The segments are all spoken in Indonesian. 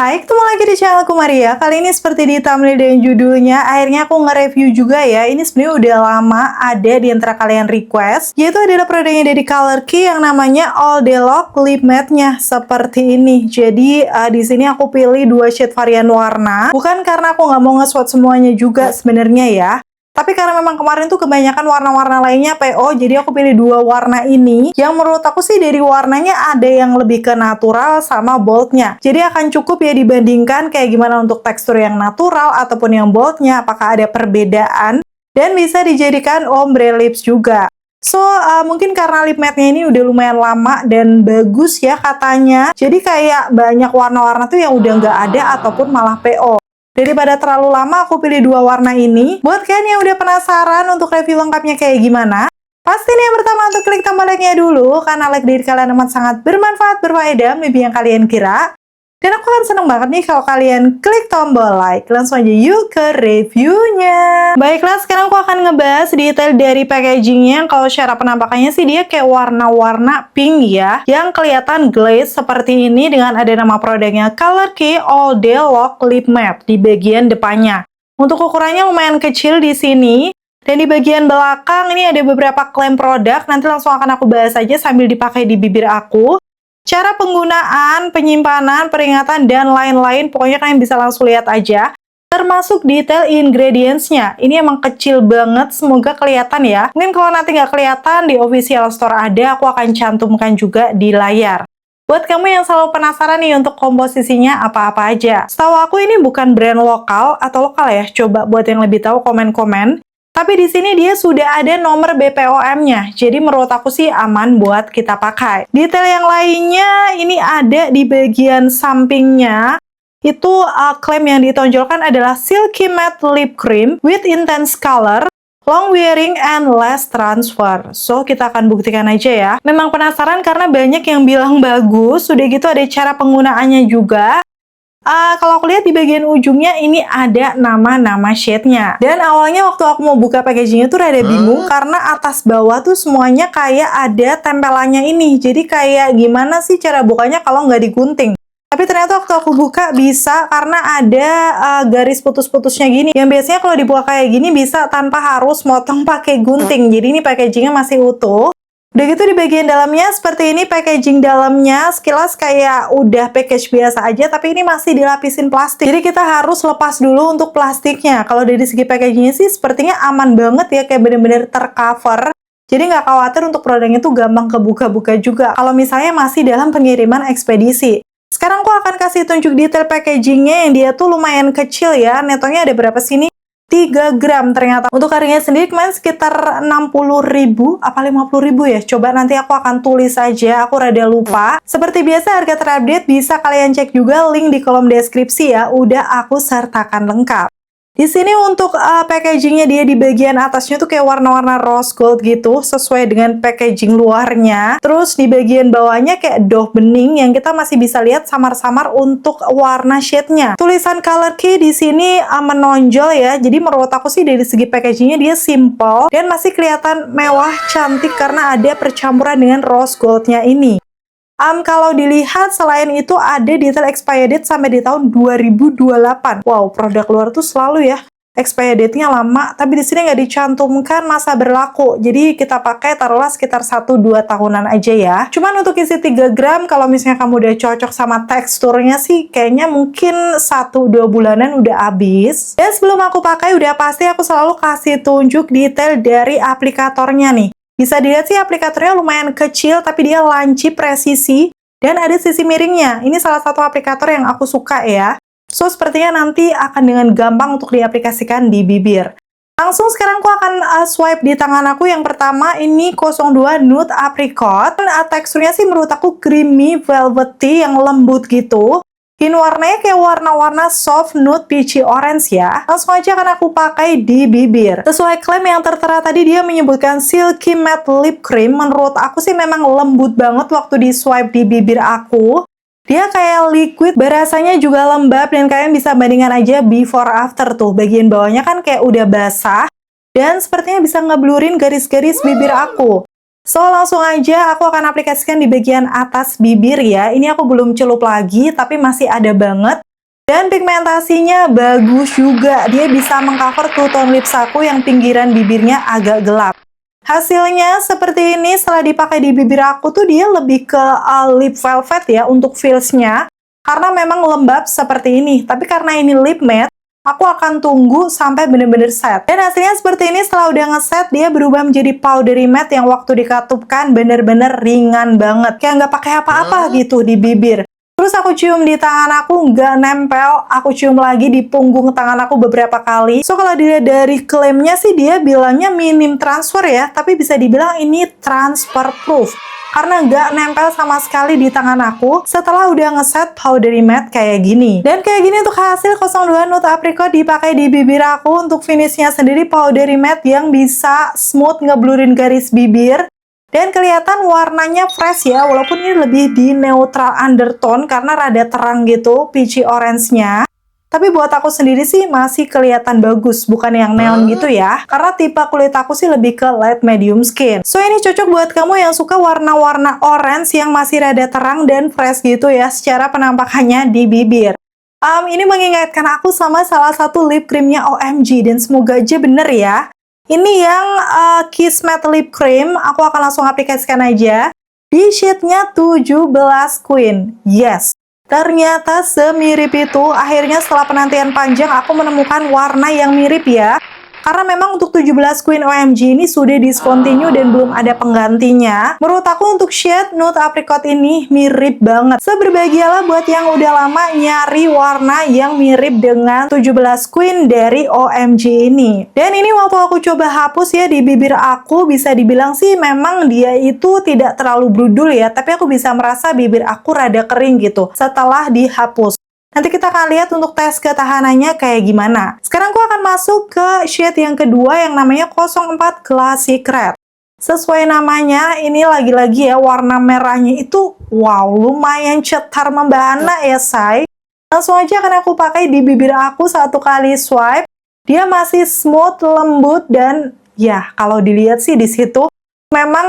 Hai, ketemu lagi di channel aku Maria. Kali ini seperti di thumbnail dan judulnya, akhirnya aku nge-review juga ya. Ini sebenarnya udah lama ada di antara kalian request, yaitu adalah produknya dari Color Key yang namanya All Day Lock Lip Matte-nya seperti ini. Jadi di sini aku pilih dua shade varian warna, bukan karena aku nggak mau nge-swatch semuanya juga sebenarnya ya. Tapi karena memang kemarin tuh kebanyakan warna-warna lainnya PO, jadi aku pilih dua warna ini. Yang menurut aku sih dari warnanya ada yang lebih ke natural sama boldnya. Jadi akan cukup ya dibandingkan kayak gimana untuk tekstur yang natural ataupun yang boldnya, apakah ada perbedaan. Dan bisa dijadikan ombre lips juga. So, mungkin karena lip matte-nya ini udah lumayan lama dan bagus ya katanya. Jadi kayak banyak warna-warna tuh yang udah nggak ada ataupun malah PO. Daripada terlalu lama, aku pilih dua warna ini. Buat kalian yang udah penasaran untuk review lengkapnya kayak gimana, pastiin yang pertama untuk klik tombol like-nya dulu, karena like dari kalian amat sangat bermanfaat, berfaedah, lebih yang kalian kira. Dan aku kan seneng banget nih kalau kalian klik tombol like. Langsung aja yuk ke reviewnya. Baiklah, sekarang aku akan ngebahas detail dari packagingnya. Kalau secara penampakannya sih dia kayak warna-warna pink ya, yang kelihatan glaze seperti ini dengan ada nama produknya Color Key All Day Lock Lip Matte di bagian depannya. Untuk ukurannya lumayan kecil di sini. Dan di bagian belakang ini ada beberapa klaim produk. Nanti langsung akan aku bahas aja sambil dipakai di bibir aku. Cara penggunaan, penyimpanan, peringatan, dan lain-lain, pokoknya kalian bisa langsung lihat aja. Termasuk detail ingredients-nya. Ini emang kecil banget, semoga kelihatan ya. Mungkin kalau nanti nggak kelihatan, di official store ada, aku akan cantumkan juga di layar. Buat kamu yang selalu penasaran nih untuk komposisinya apa-apa aja. Setahu aku ini bukan brand lokal atau lokal ya, coba buat yang lebih tahu komen-komen. Tapi di sini dia sudah ada nomor BPOM-nya, jadi menurut aku sih aman buat kita pakai. Detail yang lainnya ini ada di bagian sampingnya. Itu klaim yang ditonjolkan adalah Silky Matte Lip Cream with Intense Color, Long Wearing, and Less Transfer. So, kita akan buktikan aja ya. Memang penasaran karena banyak yang bilang bagus, sudah gitu ada cara penggunaannya juga. Kalau aku lihat di bagian ujungnya ini ada nama-nama shade-nya. Dan awalnya waktu aku mau buka packagingnya tuh rada bingung karena atas bawah tuh semuanya kayak ada tempelannya ini. Jadi kayak gimana sih cara bukanya kalau nggak digunting? Tapi ternyata waktu aku buka bisa karena ada garis putus-putusnya gini. Yang biasanya kalau dibuka kayak gini bisa tanpa harus motong pakai gunting. Jadi ini packagingnya masih utuh. Udah gitu di bagian dalamnya seperti ini packaging dalamnya, sekilas kayak udah package biasa aja, tapi ini masih dilapisin plastik. Jadi kita harus lepas dulu untuk plastiknya. Kalau dari segi packagingnya sih sepertinya aman banget ya, kayak bener-bener tercover. Jadi nggak khawatir untuk produknya tuh gampang kebuka-buka juga kalau misalnya masih dalam pengiriman ekspedisi. Sekarang aku akan kasih tunjuk detail packagingnya yang dia tuh lumayan kecil ya. Netonya ada berapa sini? 3 gram ternyata. Untuk harganya sendiri kemarin sekitar 60.000 apa 50.000 ya. Coba nanti aku akan tulis aja, aku rada lupa. Seperti biasa harga terupdate bisa kalian cek juga link di kolom deskripsi ya. Udah aku sertakan lengkap. Di sini untuk packagingnya dia di bagian atasnya tuh kayak warna-warna rose gold gitu, sesuai dengan packaging luarnya. Terus di bagian bawahnya kayak dough bening yang kita masih bisa lihat samar-samar untuk warna shade-nya. Tulisan Color Key di sini menonjol ya. Jadi menurut aku sih dari segi packagingnya dia simple dan masih kelihatan mewah, cantik karena ada percampuran dengan rose gold-nya ini. Kalau dilihat selain itu ada detail expired date sampai di tahun 2028. Wow, produk luar tuh selalu ya expired date-nya lama, tapi di sini nggak dicantumkan masa berlaku. Jadi kita pakai taruhlah sekitar 1-2 tahunan aja ya. Cuman untuk isi 3 gram, kalau misalnya kamu udah cocok sama teksturnya sih, kayaknya mungkin 1-2 bulanan udah habis. Dan sebelum aku pakai, udah pasti aku selalu kasih tunjuk detail dari aplikatornya nih. Bisa dilihat sih aplikatornya lumayan kecil, tapi dia lancip presisi, dan ada sisi miringnya. Ini salah satu aplikator yang aku suka ya. So, sepertinya nanti akan dengan gampang untuk diaplikasikan di bibir. Langsung sekarang aku akan swipe di tangan aku. Yang pertama ini 02 Nude Apricot. Teksturnya sih menurut aku creamy, velvety, yang lembut gitu. Ini warnanya kayak warna-warna soft nude peachy orange ya. Langsung aja akan aku pakai di bibir. Sesuai klaim yang tertera tadi, dia menyebutkan Silky Matte Lip Cream. Menurut aku sih memang lembut banget waktu di swipe di bibir aku. Dia kayak liquid, berasanya juga lembab, dan kalian bisa bandingkan aja before after tuh. Bagian bawahnya kan kayak udah basah, dan sepertinya bisa ngeblurin garis-garis bibir aku. So, langsung aja aku akan aplikasikan di bagian atas bibir ya. Ini aku belum celup lagi, tapi masih ada banget. Dan pigmentasinya bagus juga. Dia bisa mengcover two tone lips aku yang pinggiran bibirnya agak gelap. Hasilnya seperti ini. Setelah dipakai di bibir aku tuh dia lebih ke lip velvet ya untuk feelsnya. Karena memang lembab seperti ini. Tapi karena ini lip matte, aku akan tunggu sampai bener-bener set. Dan hasilnya seperti ini. Setelah udah ngeset, dia berubah menjadi powdery matte yang waktu dikatupkan bener-bener ringan banget. Kayak nggak pakai apa-apa gitu di bibir. Terus aku cium di tangan aku, nggak nempel. Aku cium lagi di punggung tangan aku beberapa kali. So, kalau dilihat dari klaimnya sih, dia bilangnya minim transfer ya. Tapi bisa dibilang ini transfer proof. Karena nggak nempel sama sekali di tangan aku setelah udah ngeset powdery matte kayak gini. Dan kayak gini untuk hasil 02 Nude Apricot dipakai di bibir aku. Untuk finishnya sendiri powdery matte yang bisa smooth ngeblurin garis bibir. Dan kelihatan warnanya fresh ya, walaupun ini lebih di neutral undertone karena rada terang gitu, peachy orange-nya. Tapi buat aku sendiri sih masih kelihatan bagus, bukan yang neon gitu ya. Karena tipe kulit aku sih lebih ke light medium skin. So, ini cocok buat kamu yang suka warna-warna orange yang masih rada terang dan fresh gitu ya, secara penampakannya di bibir. Ini mengingatkan aku sama salah satu lip creamnya OMG, dan semoga aja bener ya. Ini yang Kiss Matte Lip Cream, aku akan langsung aplikasikan aja. Di shade-nya 17 Queen. Yes, ternyata semirip itu. Akhirnya setelah penantian panjang, aku menemukan warna yang mirip ya. Karena memang untuk 17 Queen OMG ini sudah discontinue dan belum ada penggantinya. Menurut aku untuk shade Nude Apricot ini mirip banget. Seberbahagialah buat yang udah lama nyari warna yang mirip dengan 17 Queen dari OMG ini. Dan ini waktu aku coba hapus ya di bibir aku, bisa dibilang sih memang dia itu tidak terlalu brudul ya. Tapi aku bisa merasa bibir aku rada kering gitu setelah dihapus. Nanti kita akan lihat untuk tes ketahanannya kayak gimana. Sekarang aku akan masuk ke shade yang kedua yang namanya 04 Classic Red. Sesuai namanya, ini lagi-lagi ya warna merahnya itu wow, lumayan cetar membahana ya say. Langsung aja akan aku pakai di bibir aku satu kali swipe. Dia masih smooth, lembut, dan ya kalau dilihat sih di situ memang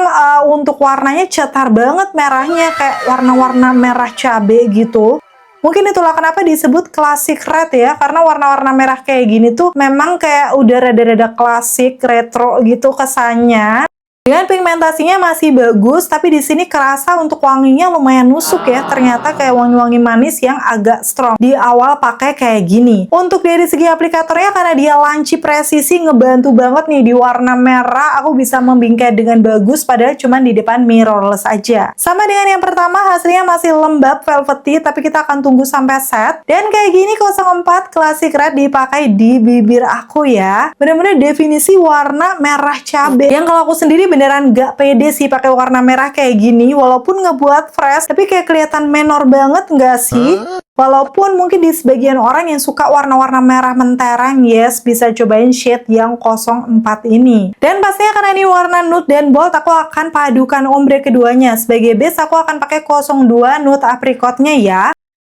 untuk warnanya cetar banget merahnya, kayak warna-warna merah cabe gitu. Mungkin itulah kenapa disebut Classic Red ya, karena warna-warna merah kayak gini tuh memang kayak udah rada-rada klasik, retro gitu kesannya. Dengan pigmentasinya masih bagus, tapi di sini kerasa untuk wanginya lumayan nusuk ya. Ternyata kayak wangi-wangi manis yang agak strong. Di awal pakai kayak gini. Untuk dari segi aplikatornya, karena dia lanci presisi, ngebantu banget nih di warna merah. Aku bisa membingkai dengan bagus, padahal cuma di depan mirrorless aja. Sama dengan yang pertama, hasilnya masih lembab, velvety, tapi kita akan tunggu sampai set. Dan kayak gini 04 Classic Red dipakai di bibir aku ya. Bener-bener definisi warna merah cabe. Yang kalau aku sendiri beneran gak pede sih pakai warna merah kayak gini, walaupun ngebuat fresh tapi kayak kelihatan menor banget gak sih? Walaupun mungkin di sebagian orang yang suka warna-warna merah mentereng, yes, bisa cobain shade yang 04 ini. Dan pastinya karena ini warna nude dan bold, aku akan padukan ombre keduanya. Sebagai base aku akan pakai 02 Nude Apricotnya ya.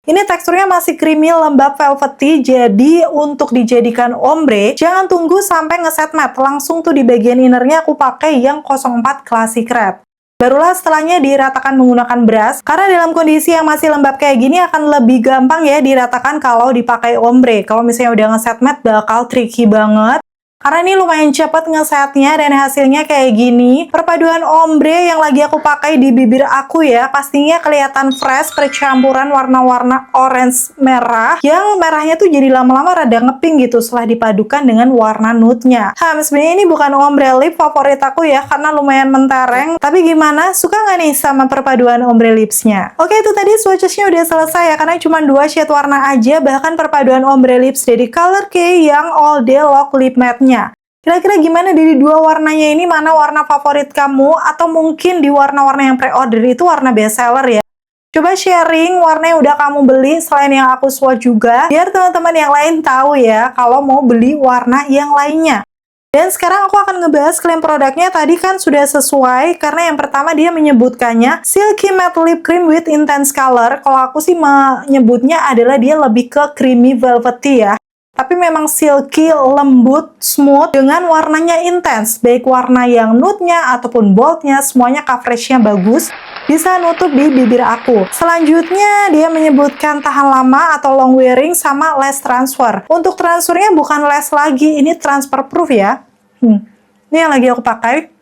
Ini teksturnya masih creamy, lembab, velvety, jadi untuk dijadikan ombre, jangan tunggu sampai ngeset matte. Langsung tuh di bagian innernya aku pakai yang 04 Classic Red. Barulah setelahnya diratakan menggunakan brush, karena dalam kondisi yang masih lembab kayak gini akan lebih gampang ya diratakan kalau dipakai ombre. Kalau misalnya udah ngeset matte bakal tricky banget. Karena ini lumayan cepat ngesetnya dan hasilnya kayak gini. Perpaduan ombre yang lagi aku pakai di bibir aku ya, pastinya kelihatan fresh percampuran warna-warna orange merah. Yang merahnya tuh jadi lama-lama rada ngepink gitu setelah dipadukan dengan warna nude-nya. Sebenarnya ini bukan ombre lip favorit aku ya, karena lumayan mentereng. Tapi gimana? Suka nggak nih sama perpaduan ombre lipsnya? Oke, itu tadi swatches-nya udah selesai ya, karena cuma 2 shade warna aja. Bahkan perpaduan ombre lips dari Color Key yang All Day Lock Lip Matte-nya. Kira-kira gimana dari dua warnanya ini, mana warna favorit kamu? Atau mungkin di warna-warna yang pre-order itu warna bestseller ya? Coba sharing warna yang udah kamu beli selain yang aku swatch juga, biar teman-teman yang lain tahu ya kalau mau beli warna yang lainnya. Dan sekarang aku akan ngebahas klaim produknya. Tadi kan sudah sesuai, karena yang pertama dia menyebutkannya Silky Matte Lip Cream with Intense Color. Kalau aku sih menyebutnya adalah dia lebih ke creamy velvety ya. Tapi memang silky, lembut, smooth, dengan warnanya intens. Baik warna yang nude-nya ataupun bold-nya, semuanya coverage-nya bagus. bisa nutup di bibir aku. Selanjutnya dia menyebutkan tahan lama atau long wearing sama less transfer. Untuk transfernya bukan less lagi, ini transfer proof ya. Ini yang lagi aku pakai.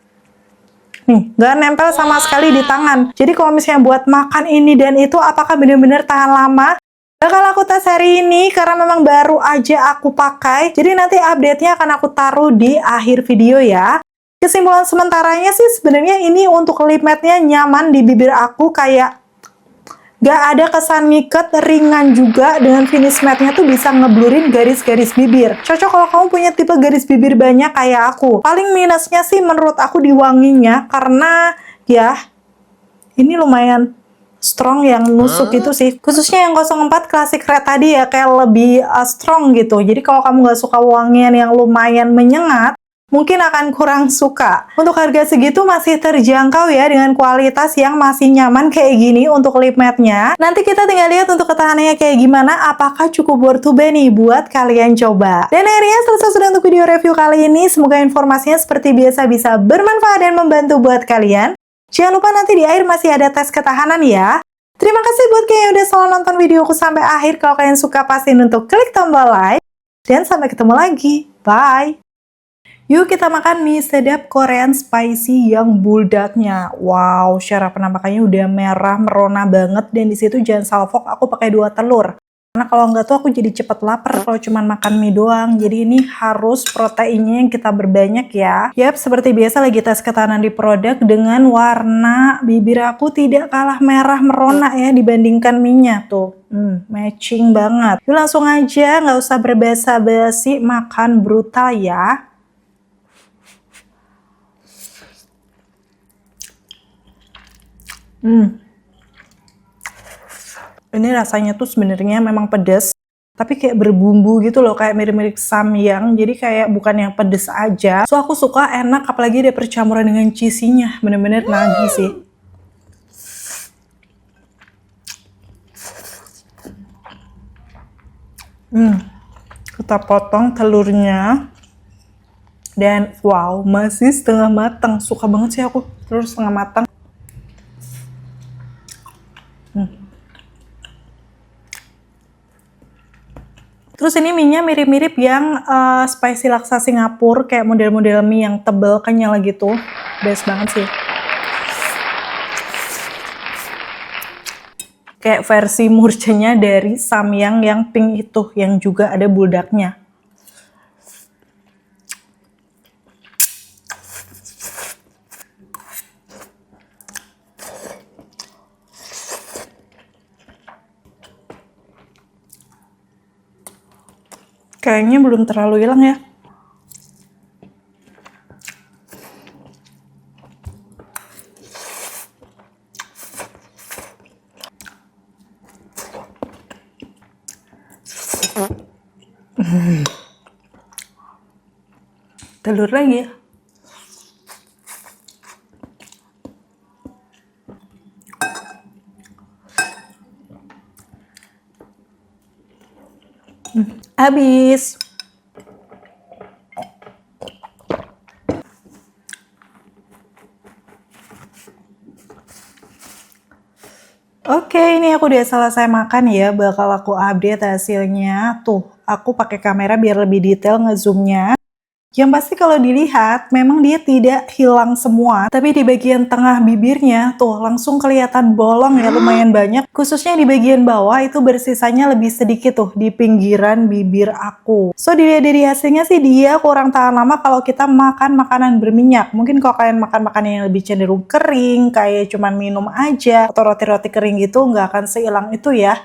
Nih, nggak nempel sama sekali di tangan. Jadi kalau misalnya buat makan ini dan itu, apakah benar-benar tahan lama? Bakal aku tes hari ini karena memang baru aja aku pakai. Jadi nanti update-nya akan aku taruh di akhir video ya. Kesimpulan sementaranya sih sebenarnya ini untuk lip matte-nya nyaman di bibir aku, kayak gak ada kesan ngiket, ringan juga, dengan finish matte-nya tuh bisa ngeblurin garis-garis bibir. Cocok kalau kamu punya tipe garis bibir banyak kayak aku. Paling minusnya sih menurut aku di wanginya, karena ya ini lumayan strong yang nusuk itu sih. Khususnya yang 04 Classic Red tadi ya, kayak lebih strong gitu. Jadi kalau kamu gak suka wangian yang lumayan menyengat, mungkin akan kurang suka. Untuk harga segitu masih terjangkau ya, dengan kualitas yang masih nyaman kayak gini untuk lip matte-nya. Nanti kita tinggal lihat untuk ketahanannya kayak gimana, apakah cukup worth to buy nih buat kalian coba. Dan akhirnya selesai sudah untuk video review kali ini. Semoga informasinya seperti biasa bisa bermanfaat dan membantu buat kalian. Jangan lupa nanti di akhir masih ada tes ketahanan ya. Terima kasih buat kalian yang udah selalu nonton videoku sampai akhir. Kalau kalian suka, pastiin untuk klik tombol like. Dan sampai ketemu lagi. Bye! Yuk kita makan mie sedap Korean spicy yang buldaknya. Wow, secara penampakannya udah merah merona banget, dan di situ jangan salfok aku pakai 2 telur. Karena kalau nggak tuh aku jadi cepet lapar kalau cuma makan mie doang. Jadi ini harus proteinnya yang kita berbanyak ya. Yap, seperti biasa lagi tes ketahanan di produk, dengan warna bibir aku tidak kalah merah merona ya dibandingkan mie-nya tuh. Matching banget. Yuk langsung aja, nggak usah berbasa-basi, makan brutal ya. Ini rasanya tuh sebenarnya memang pedas, tapi kayak berbumbu gitu loh, kayak mirip-mirip samyang. Jadi kayak bukan yang pedas aja. So aku suka, enak, apalagi ada percampuran dengan cheesy-nya. Bener-bener nagih sih. Kita potong telurnya. Dan wow, masih setengah matang. Suka banget sih aku telur setengah matang. Terus ini mie-nya mirip-mirip yang spicy laksa Singapura, kayak model-model mie yang tebel kenyal gitu. Best banget sih. Kayak versi murcanya dari samyang yang pink itu, yang juga ada buldaknya. Kayaknya belum terlalu hilang ya. Telur lagi ya. Habis. Oke, ini aku udah selesai makan ya. Bakal aku update hasilnya. Tuh, aku pakai kamera biar lebih detail ngezoomnya. Yang pasti kalau dilihat, memang dia tidak hilang semua. Tapi di bagian tengah bibirnya, tuh langsung kelihatan bolong ya, lumayan banyak. Khususnya di bagian bawah itu bersisanya lebih sedikit tuh, di pinggiran bibir aku. So, dilihat dari hasilnya sih dia kurang tahan lama kalau kita makan makanan berminyak. Mungkin kalau kalian makan makanan yang lebih cenderung kering, kayak cuman minum aja, atau roti-roti kering gitu, nggak akan seilang itu ya.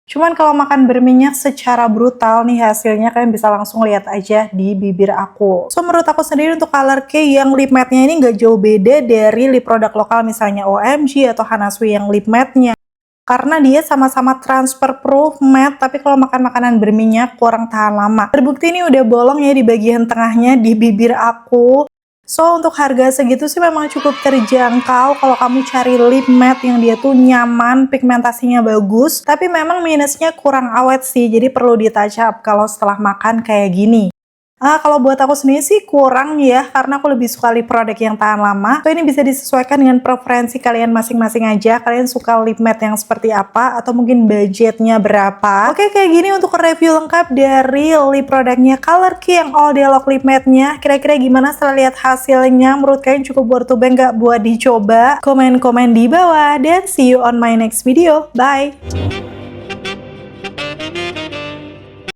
Cuman kalau makan berminyak secara brutal nih hasilnya, kalian bisa langsung lihat aja di bibir aku. So menurut aku sendiri untuk Color Key yang lip matte-nya ini nggak jauh beda dari lip produk lokal misalnya OMG atau Hanasui yang lip matte-nya. Karena dia sama-sama transfer proof matte, tapi kalau makan makanan berminyak kurang tahan lama. Terbukti ini udah bolong ya di bagian tengahnya di bibir aku. So, untuk harga segitu sih memang cukup terjangkau kalau kamu cari lip matte yang dia tuh nyaman, pigmentasinya bagus, tapi memang minusnya kurang awet sih, jadi perlu di touch up kalau setelah makan kayak gini. Kalau buat aku sendiri sih kurang ya, karena aku lebih suka lip produk yang tahan lama. So, ini bisa disesuaikan dengan preferensi kalian masing-masing aja. Kalian suka lip matte yang seperti apa, atau mungkin budgetnya berapa. Oke, kayak gini untuk review lengkap dari lip produknya Color Key yang All Day Lock Lip Matte-nya. Kira-kira gimana setelah lihat hasilnya? Menurut kalian cukup worth to buy nggak buat dicoba? Komen-komen di bawah, dan see you on my next video. Bye!